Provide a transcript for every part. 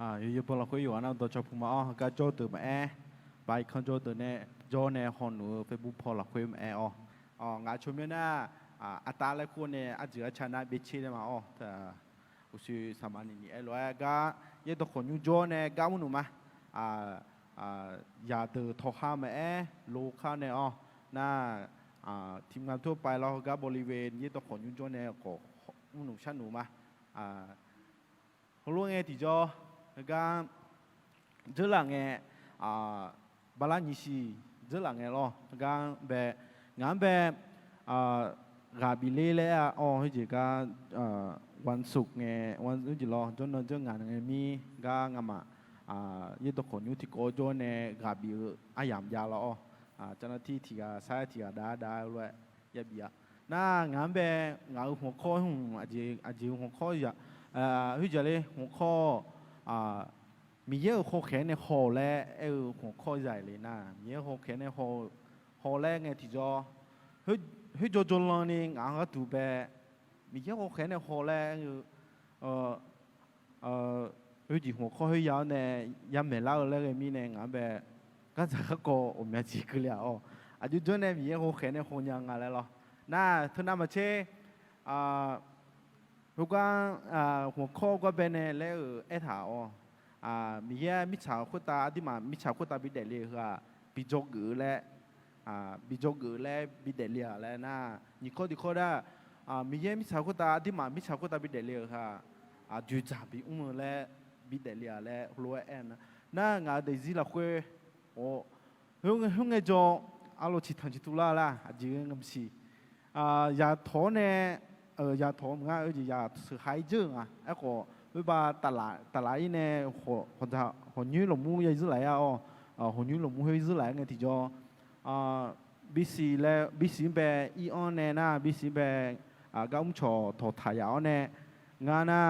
อยู่พอเราคุยอยู่นะตัวชอบพูดมาอ๋อก็โจตัวมาไปคอนโจตัวเนี่ยโจเนี่ยฮอนหนูเฟซบุ๊กพอเราคุยมางานชมเนี่ยนะอัตราและคนเนี่ยอาจจะชนะเบชชีเลยมาแต่อุชิสามัญนี่แล้วก็ยังตัวคนอยู่โจเนี่ยก้าวหนูมาอย่าตัวทอข้ามมาลูกข้าเนี่ยน่าทีมงานทั่วไปเราก็บริเวณยี่ตัวคนยุ่งจ้เนี่ยก็หนุ่มชั้นหนูมาเขารู้ไงที่จอแล้วก็เจอหลังไงบาลานิชีเจอหลังไงล่ะแล้วก็แบบงานแบบกาบิเล่เลยเฮ้ยจีก็วันศุกร์ไงวันนี้จีรอจนนั้นเจองานไงมีก็งามายี่ตัวคนยุ่งที่โกโจเนี่ยกาบิอายามยาละเจ้าหน้าที่ที่ก็สายที่ก็ได้ด้วยยับยั้งน่างานแบบงานหัวข้อหุ่นอาจจะหัวข้ออย่างวิจารณ์หัวข้อมีเยอะข้อแขนในหอและหัวข้อใหญ่เลยนะมีเยอะข้อแขนในหอแรกไงที่จอเฮ้ยจนลองนี่งานก็ถูกแบบมีเยอะข้อแขนในหอแรกเฮ้ยจีหัวข้อเฮ้ยยาวเนี่ยยามเมล่าแล้วก็มีเนี่ยงานแบบก็จะก็อมยาจีกันเลยอายุจนเนี่ยมีเยอะข้อแขนในหอยังอะไรหรอน่าทุนน้ำมาเช่如果หัวข้อก็เป็นแล้วถามมีมิจฉาคุตาที่มามิจฉาคุตาบิดเดลีค่ะบิจกือและบิจกือและบิดเดลีและน่านี่ข้อที่ข้อได้มีมิจฉาคุตาที่มามิจฉาคุตาบิดเดลีค่ะดูจับบิและบิดเดลีและรัวน่างานเดี๋ยวสิละคุยหุ่นจออาลูชิทันจิตุลาละจีเงินสิอย่าท้อเนี่ยอย่าท้องง่ายอย่าสื่อหายเจื้อไอ้ก็วิบาตลาดเนี่ยคนยืนหลงมูยังซื้อไหลคนยืนหลงมูยังซื้อไหลไงที่จอบิสีและบิสีแบบอีออนเนี่ยนะบิสีแบบก้าวมุ่งชอถอดถ่ายเอาเนี่ยงานน่ะ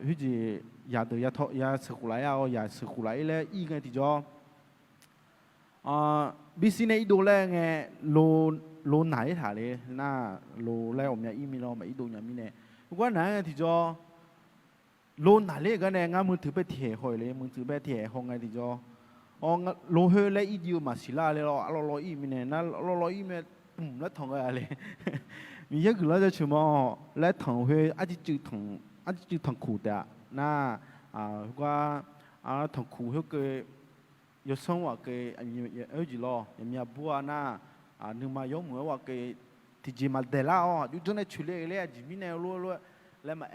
ฮิจิอย่าตัวอย่าสื่อไหลอย่าสื่อไหลแล้วอีไงที่จอบิสีเนี่ยอีดูแลไงโลไหนถ่ายเลยน่าโลแล้วผมอยากอีมีเราไม่อีดูอย่างนี้เนี่ยว่าไหนที่จอโลไหนเลยกันเนี่ยงั้นมือถือไปเถี่ยหอยเลยมือถือไปเถี่ยห้องไงที่จอโลเฮแล้วอีดิวมาสิลาเลยเราอีมีเนี่ยน่าเราอีมีแล้วทองอะไรมีเยอะขึ้นแล้วจะชิมแล้วทองเฮอาจจะจืดทองขูดอ่ะน่าว่าทองขูดเขาเกยยศว่าเกยจีรอยังมีบัวน่านึกมาย้อมเหมือนว่าเกที่จีมาเดล่าอยู่จนในชุเลเลยจีมีเนี่ยรู้แล้วมา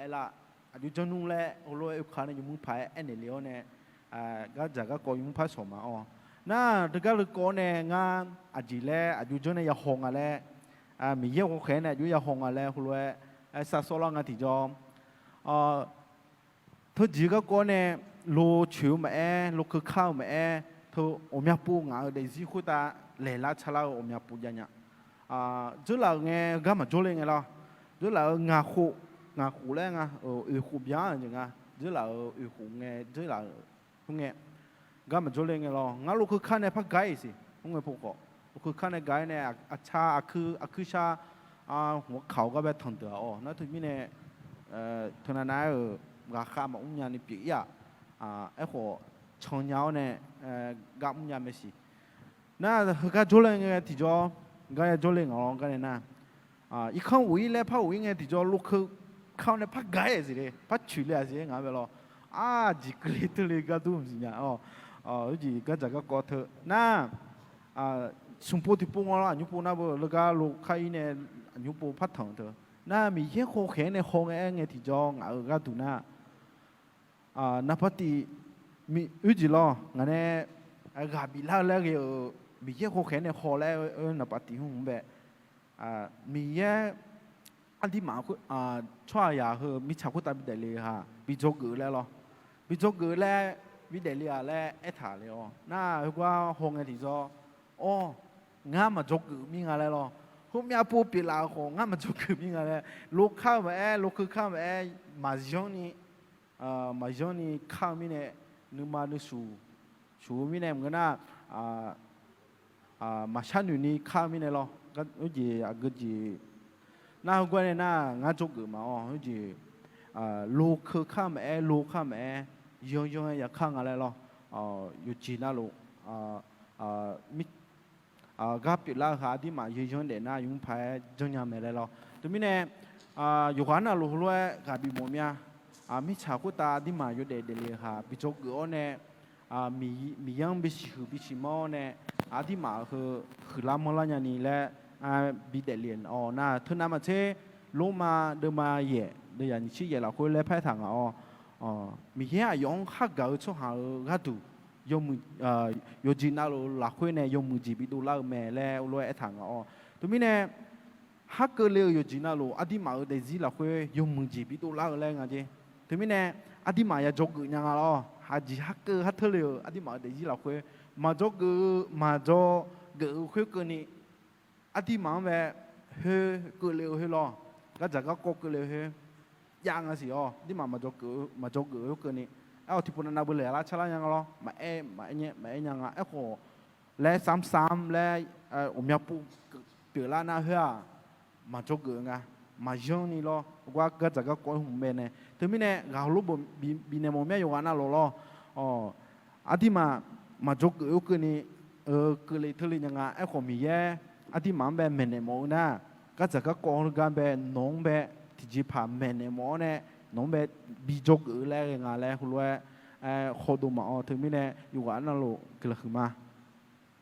อยู่จนนู้นแล้วรู้ข้างในอยู่มุ้งพายเนี่ยเลี้ยวเนี่ยก็จะก็อยู่มุ้งพายสมาน่าถึงก็เลยก็เนี่ยงานจีเล่อยู่จนในยาหงอะไรมีเยอะกว่าแค่เนี่ยอยู่ยาหงอะไรรู้สักโซลงานที่จอทุกจีก็เนี่ยรู้ชิวมารู้คือข้าวมาทุกอมยาปูงาเดี๋ยวสิคุตาเลยละชะลาอมยาปูยันเนี่ยจุดเราไงก็มาจุดเลยไงล่ะจุดเรางาขู่แล้วไงขู่ยาอย่างเงี้ยจุดเราขู่ไงจุดเราพวกเงี้ยก็มาจุดเลยไงล่ะงั้นเราคือขั้นในพักไกสิพวกเงี้ยพวกก็คือขั้นในไกเนี่ยชาคือชาหัวเข่าก็แบบถอนตัวนั่นถึงมีเนี่ยทุนนั้นราคามาอุ้มยาในปีอ่ะไอ้หัวชงยาวเนี่ยกับอุ้มยาไม่สิน่าก็จุดเลยไงที่จอก็จุดเลยงอกันเลยนะอีกข้างวิ่งเลยพักวิ่งไงที่จอลูกคือเข้าในพักไกสิเลยพักชุเลยสิงั้นไปแล้วจิกเลยตัวเลยก็ดูสิเนี่ยจีก็จะก็กอดเถอะน่าสมบูรณ์ที่ปุ่งเราอันยุปุ่งน่าบ่แล้วก็ลูกใครเนี่ยอันยุปุ่งพัดถังเถอะน่ามีแค่โคแขนในห้องไงที่จองก็ดูน่านับปฏิมีจีรองั้นเนี่ยกาบิลาแล้วก็มีแค่โคแขนในห้องแล้วนับปฏิหุ่นแบบมีแค่อันที่หมาคือช่วยยาคือมิชาคุตาบิเดลีค่ะบิจกือแล้วหรอบิจกือแล้วบิเดลีแล้วถาเลยน่าว่าห้องไงที่จองามาจกือมีอะไรหรอผมอยากพูดปีลาของงามาจกือมีอะไรลูกข้าวมาลูกคือข้าวมามาจอนี่ข้าวมีเนี่ยนึกมานึกสูมีเนี่ยเหมือนกันนะมาชันอยู่นี่ข้าวมีเนี่ยหรอก็ก็จีน่าก็เนี่ยน่างาจกือมาจีลูกคือข้ามลูกข้าม ยองอยากข้างอะไรหรออยู่จีน่าลูมิกับปีละหาที่มายองเด่นนะยุงพายจงยามอะไรหรอตัวนี้เนี่ยอยู่กันน่ะลูกล้วนกับบิโมเมียมิชาคุตาที่มาอยู่เด่นเลยค่ะบิจกุเนี่ยมียังบิชิมอเนี่ยที่มาคือลามอลาญานีและบิเดเลียนน่ะทุนน้ำมาเช่ลงมาเดินมาเย่เดี๋ยวนี้ชี้เย่เราคุยเล่นไพ่ถังมีแค่ยองฮักเกอช่วงหาฮัดูยมยจีน่าเราหลักคุยเนี่ยยมจีบิดูเล่าแม่แล้วรวยไอ้ถังตัวนี้เนี่ยฮักเกอเลี้ยวยจีน่าเราที่มาเดี๋ยวจีหลักคุยยมจีบิดูเล่าแล้วไงจีตัวนี้เนี่ยที่มาอย่าจกยังไงล่ะฮักเกอฮักเทเลี้ยวที่มาเดี๋ยวจีหลักคุยมาจกมาจกคุยกันนี่ที่มาแบบเฮ้เกลี้ยวเฮ้ล่ะก็จะก็กเลี้ยวเฮ้ยังไงสิที่มาจกกันนี่ที่ปุ่นนาบุเล่ละชะลายังล่ะมายังและซ้ำและผมอยากพูดเปล่านะเฮ้มาจกไงมาจงนี่ล่ะว่าก็จะก็ก้อยหุ่มเบนเนี่ยถึงมีเนี่ยเราลูกบินเนี่ยผมอยากอยู่กันน่ะล่ะที่มาจกกันนี่ก็เลยทะเลยังไงมีแย่ที่มาแบบเมนเนี่ยมองนะก็จะก็ก้อยกันแบบน้องแบบที่จีพาเมนเนี่ยมองเนี่ยน้องแบบบิจกแล้วยังไงแล้วคุณว่าขอดูมาถึงมีเนี่ยอยู่กันน่ะลูกก็เลยคือมา